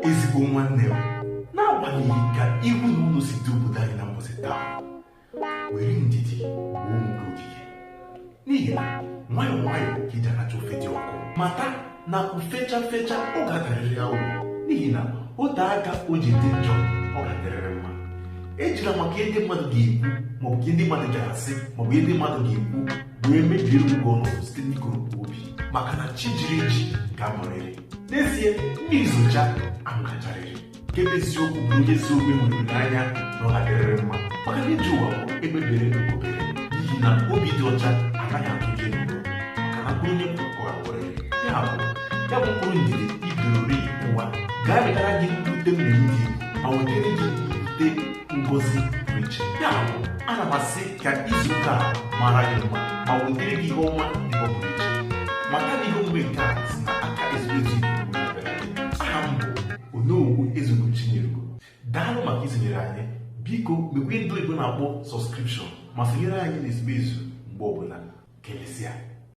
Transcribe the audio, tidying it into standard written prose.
ezigbo nwanne m, n'agbanyeghị ka ihu na ụlọ si dị obodo anyị na mbọsị taa, were ndidi gbuo nke ogige, n'ihi na nwayọọ nwayọọ ka iji aracha ofe dị ọkụ. Mata na ufecha fecha ọ ga-adarịrị ya ụlọ, n'ihi na ote aka o ji dị njọ ọ ga-adịrịrị mma. Ejila maka ihe ndị mmadụ ga-ekwu maọbụ ihe ndị mmadụ ga-asị maọbụ ihe ndị mmadụ ga-ekwu wee mebie ugwu ọnọdụ site n'ikoropụ obi, maka na chi jiri eji ga-amụrịrị. N'ezie, mmiri zocha amụgacharịrị. Nke bụ eziokwu bụ onye ezi omume nwere n'anya na ọ ga-adịrịrị mma, maka na iji ụwa bụ ekpebere obere, n'ihi na obi dị ọcha anaghị atụ gị n'ụlọ, maka na onye ọ ga-akpọrịrị. Ya bụ mkpụrụ ndidi ibirori ụwa ga-abịara gị mbute mmiri dị ma wetara gị mbute ngozi pụrụ iche. Ya bụ, ana m asị ka izu ụka a mara gị mma ma wetara gị ihe ọma dị ọ pụrụ iche. Maka na ihe omume nke a si na aka ezigbo aha m bụ Onowu Ezeogo Chinyerego. Daalụ maka isonyere anyị. Biko mekwe ndị oyibo na-akpọ sọskripshọn ma sonyere anyị n'ezigbo izu mgbe ọbụla. Kelesịa.